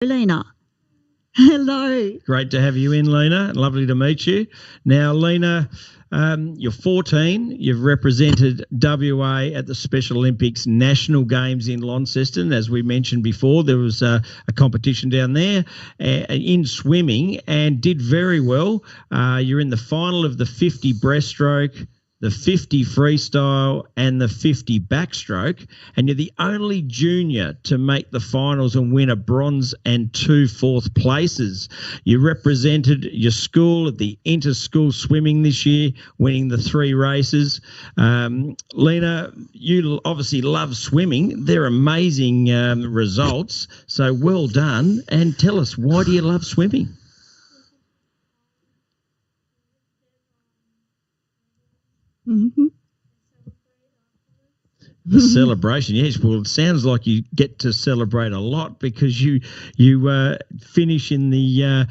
Lena. Hello. Great to have you in, Lena. Lovely to meet you. Now, Lena, you're 14. You've represented WA at the Special Olympics National Games in Launceston. As we mentioned before, there was a competition down there in swimming and did very well. You're in the final of the 50 breaststroke, the 50 freestyle and the 50 backstroke, and you're the only junior to make the finals and win a bronze and 2 fourth places. You represented your school at the inter-school swimming this year, winning the 3 races. Lena, you obviously love swimming. They're amazing results, so well done. And tell us, why do you love swimming? Mm-hmm. The celebration, yes. Well, it sounds like you get to celebrate a lot because you finish in the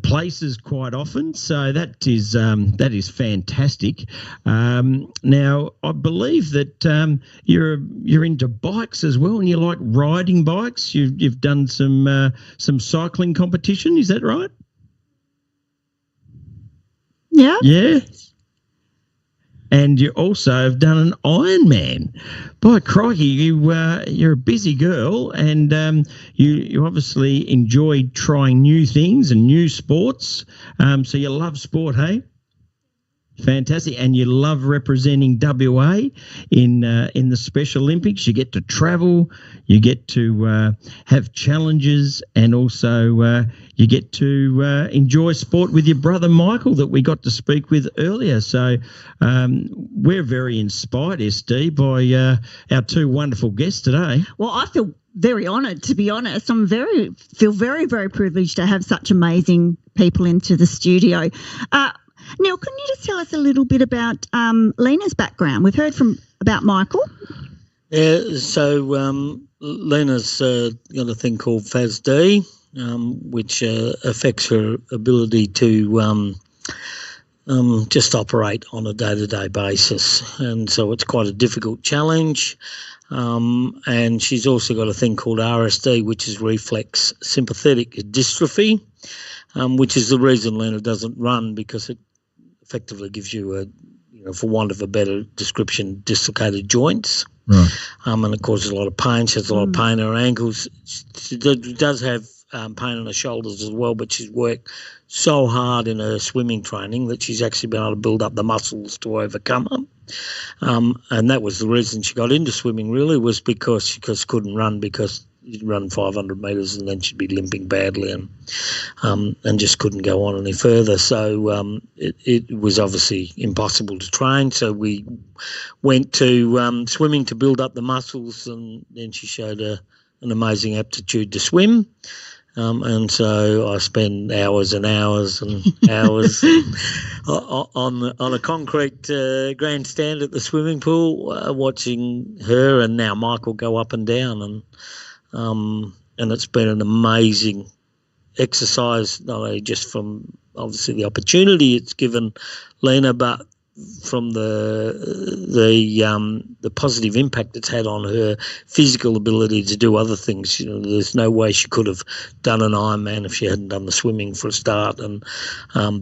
places quite often. So that is fantastic. Now, I believe that you're into bikes as well, and you like riding bikes. You've done some cycling competition. Is that right? Yeah. Yeah. And you also have done an Ironman. By crikey, you're a busy girl, and you obviously enjoy trying new things and new sports. So you love sport, hey? Fantastic. And you love representing WA in the Special Olympics. You get to travel, you get to have challenges, and also you get to enjoy sport with your brother Michael that we got to speak with earlier. So we're very inspired, SD, by our 2 wonderful guests today. Well, I feel very honoured, to be honest. Feel very, very privileged to have such amazing people into the studio. Neil, can you just tell us a little bit about Lena's background? We've heard about Michael. Yeah, so Lena's got a thing called FASD, which affects her ability to just operate on a day-to-day basis. And so it's quite a difficult challenge. And she's also got a thing called RSD, which is reflex sympathetic dystrophy, which is the reason Lena doesn't run, because it effectively gives you for want of a better description, dislocated joints. Right. And it causes a lot of pain. She has a lot of pain in her ankles. She does have pain in her shoulders as well, but she's worked so hard in her swimming training that she's actually been able to build up the muscles to overcome them. And that was the reason she got into swimming, really, was because she couldn't run, because you'd run 500 metres and then she'd be limping badly and just couldn't go on any further. So it was obviously impossible to train. So we went to swimming to build up the muscles, and then she showed an amazing aptitude to swim. And so I spend hours and hours and hours on a concrete grandstand at the swimming pool watching her and now Michael go up and down, and it's been an amazing exercise, not only just from obviously the opportunity it's given Lena, but from the positive impact it's had on her physical ability to do other things. There's no way she could have done an Ironman if she hadn't done the swimming for a start, and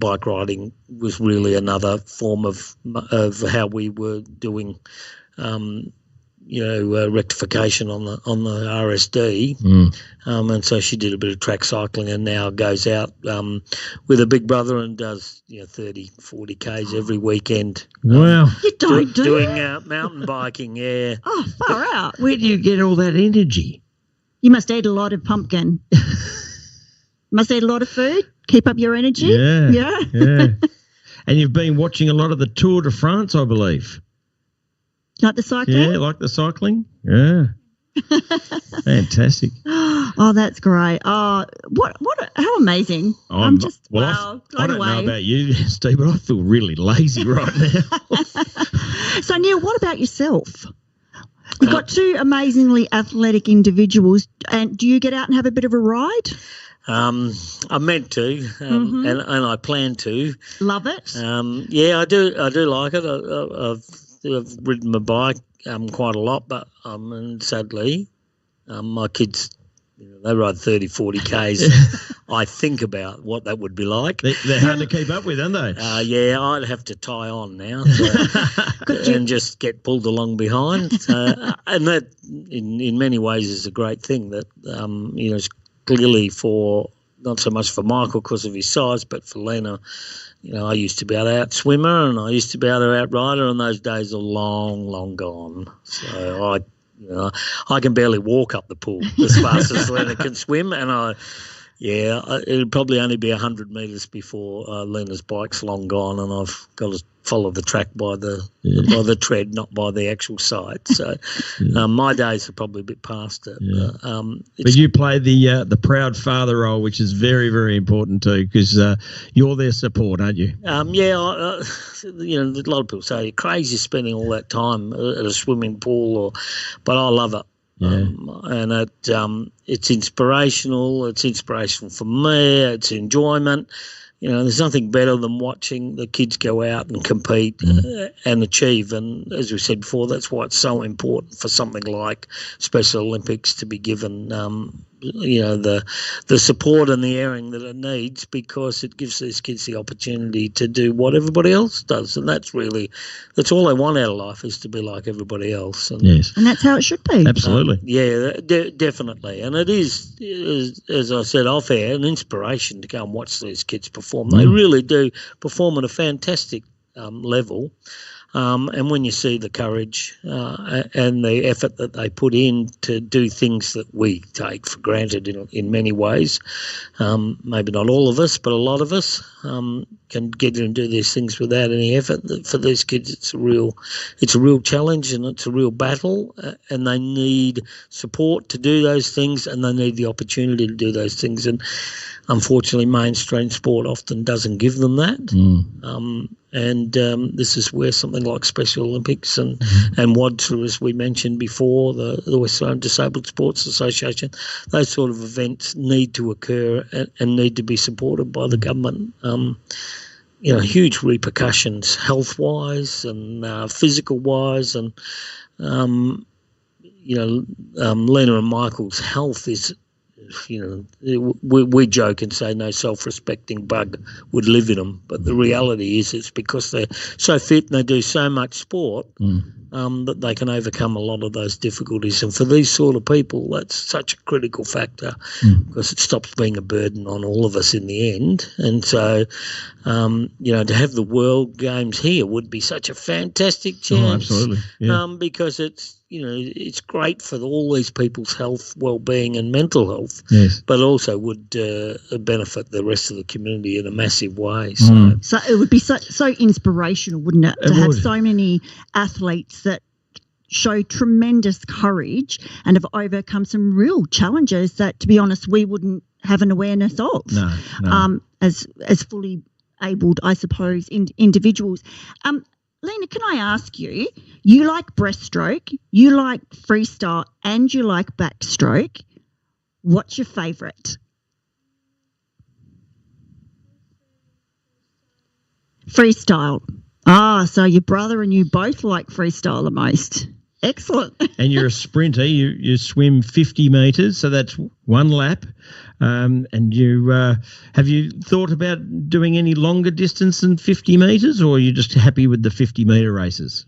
bike riding was really another form of how we were doing rectification on the RSD, and so she did a bit of track cycling, and now goes out with her big brother and does 30, 40 Ks every weekend. Wow. You don't do doing that? Mountain biking, yeah. Oh, far out. Where do you get all that energy? You must eat a lot of pumpkin. Must eat a lot of food, keep up your energy. Yeah. And you've been watching a lot of the Tour de France, I believe. Like the cycling? Yeah, like the cycling. Yeah. Fantastic. Oh, that's great. Oh, how amazing. I'm just, wow, I blown don't away. know about you, Steve, but I feel really lazy right now. So, Neil, what about yourself? You've got 2 amazingly athletic individuals, and do you get out and have a bit of a ride? I meant to, and I plan to. Love it. Yeah, I do like it. I've ridden my bike quite a lot, but and sadly, my kids they ride 30, 40 Ks. I think about what that would be like. They're hard to keep up with, aren't they? Yeah, I'd have to tie on now and just get pulled along behind. And that, in many ways, is a great thing that, is clearly not so much for Michael because of his size, but for Lena. I used to be able to outswim her and I used to be able to outride her, and those days are long, long gone. So I can barely walk up the pool as fast as Lena can swim, and it'll probably only be 100 metres before Lena's bike's long gone, and I've got to follow the track by the tread, not by the actual site. So my days are probably a bit past it. Yeah. But you play the proud father role, which is very, very important too, because you're their support, aren't you? A lot of people say you're crazy spending all that time at a swimming pool, but I love it. Yeah. And it's inspirational. It's inspirational for me. It's enjoyment. There's nothing better than watching the kids go out and compete and achieve. And as we said before, that's why it's so important for something like Special Olympics to be given, the support and the airing that it needs, because it gives these kids the opportunity to do what everybody else does. And that's all they want out of life, is to be like everybody else. And, yes. And that's how it should be. Absolutely. Definitely. And it is, as I said off air, an inspiration to go and watch these kids perform. They really do perform at a fantastic level. And when you see the courage and the effort that they put in to do things that we take for granted in many ways, maybe not all of us, but a lot of us can get in and do these things without any effort. For these kids, it's a real challenge, and it's a real battle, and they need support to do those things, and they need the opportunity to do those things. And unfortunately, mainstream sport often doesn't give them that. And this is where something like Special Olympics and WADSA, as we mentioned before, the West Australian Disabled Sports Association, those sort of events need to occur and need to be supported by the government. Huge repercussions health-wise and physical-wise, and Lena and Michael's health is. We joke and say no self-respecting bug would live in them, but the reality is it's because they're so fit and they do so much sport that they can overcome a lot of those difficulties. And for these sort of people, that's such a critical factor because it stops being a burden on all of us in the end. And so, to have the World Games here would be such a fantastic chance. Oh, absolutely. Yeah. Because it's great for all these people's health, well-being and mental health, yes, but also would benefit the rest of the community in a massive way. So it would be so inspirational, wouldn't it, to have so many athletes that show tremendous courage and have overcome some real challenges that, to be honest, we wouldn't have an awareness of. No. As fully abled, I suppose, individuals. Lena, can I ask you, you like breaststroke, you like freestyle, and you like backstroke. What's your favourite? Freestyle. So your brother and you both like freestyle the most. Excellent. And you're a sprinter. You swim 50 metres, so that's one lap. And you have you thought about doing any longer distance than 50 metres, or are you just happy with the 50-metre races?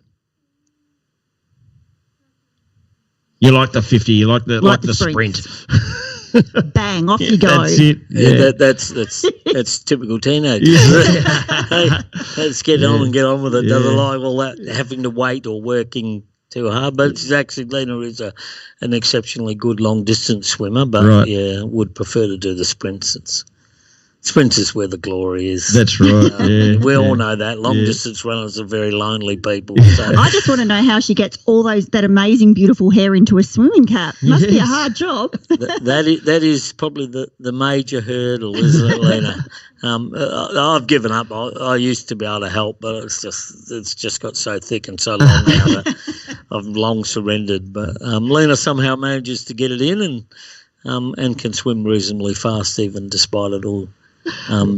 You like the 50. You like the sprint. Bang, off you go. That's it. Yeah. That's typical teenagers. Let's get on and get on with it. Doesn't like all that having to wait or working too hard. But it's actually, Lena is an exceptionally good long distance swimmer, but would prefer to do the sprints. Sprints is where the glory is. That's right. We all know that. Long distance runners are very lonely people. So. I just want to know how she gets all that amazing, beautiful hair into a swimming cap. Must be a hard job. That is probably the major hurdle, isn't it, Lena? I've given up. I used to be able to help, but it's just got so thick and so long now that I've long surrendered. But Lena somehow manages to get it in and can swim reasonably fast even despite it all.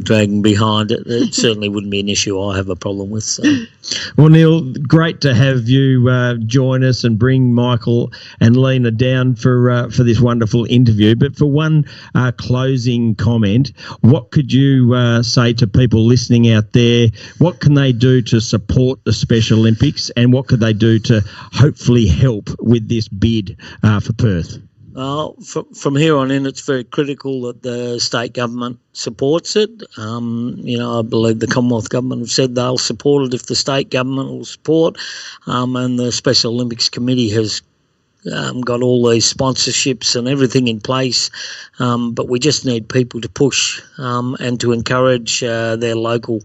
dragging behind it, it certainly wouldn't be an issue I have a problem with. So. Well, Neil, great to have you join us and bring Michael and Lena down for this wonderful interview. But for one closing comment, what could you say to people listening out there? What can they do to support the Special Olympics, and what could they do to hopefully help with this bid for Perth? From here on in, it's very critical that the state government supports it. I believe the Commonwealth government have said they'll support it if the state government will support, and the Special Olympics Committee has got all these sponsorships and everything in place, but we just need people to push and to encourage their local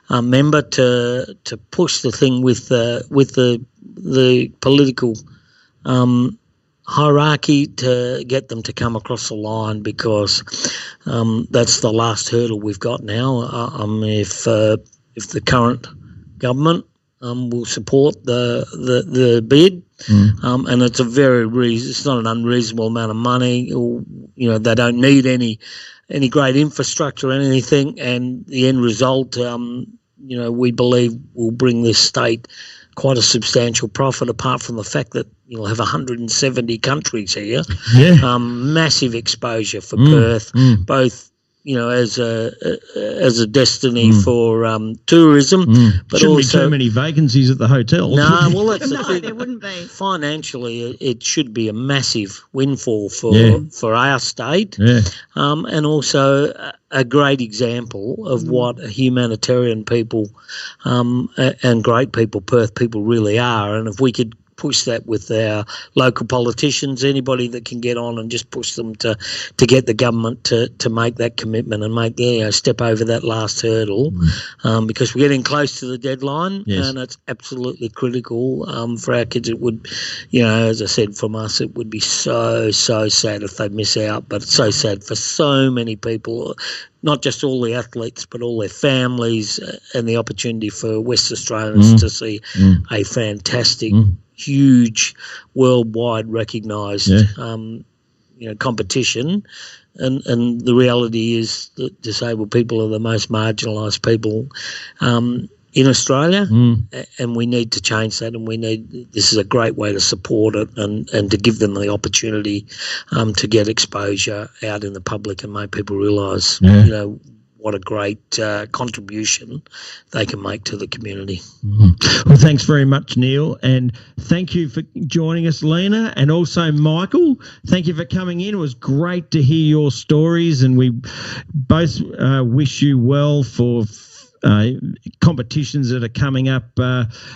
member to push the thing with the political hierarchy to get them to come across the line, because that's the last hurdle we've got now. If the current government will support the bid, and it's it's not an unreasonable amount of money. Or, they don't need any great infrastructure or anything, and the end result, we believe will bring this state quite a substantial profit, apart from the fact that you'll have 170 countries here. Yeah. Massive exposure for Perth, both as a destiny for tourism, but shouldn't also be too many vacancies at the hotel. No, well, that's the thing. There wouldn't be. Financially, it should be a massive windfall for our state, and also a great example of what humanitarian people and great people, Perth people, really are. And if we could push that with our local politicians, anybody that can get on and just push them to get the government to make that commitment and make step over that last hurdle, because we're getting close to the deadline, and it's absolutely critical for our kids. It would, as I said, from us, it would be so sad if they miss out, but it's so sad for so many people, not just all the athletes, but all their families, and the opportunity for West Australians to see a fantastic, huge, worldwide recognised, competition. And the reality is that disabled people are the most marginalised people in Australia, and we need to change that. And this is a great way to support it and to give them the opportunity to get exposure out in the public and make people realise, what a great contribution they can make to the community. Well, thanks very much, Neil, and thank you for joining us, Lena, and also Michael. Thank you for coming in. It was great to hear your stories, and we both wish you well for competitions that are coming up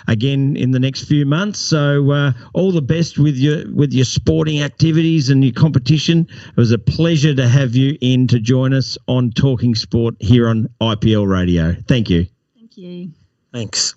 again in the next few months. So all the best with your sporting activities and your competition. It was a pleasure to have you in to join us on Talking Sport here on IPL Radio. Thank you. Thank you. Thanks.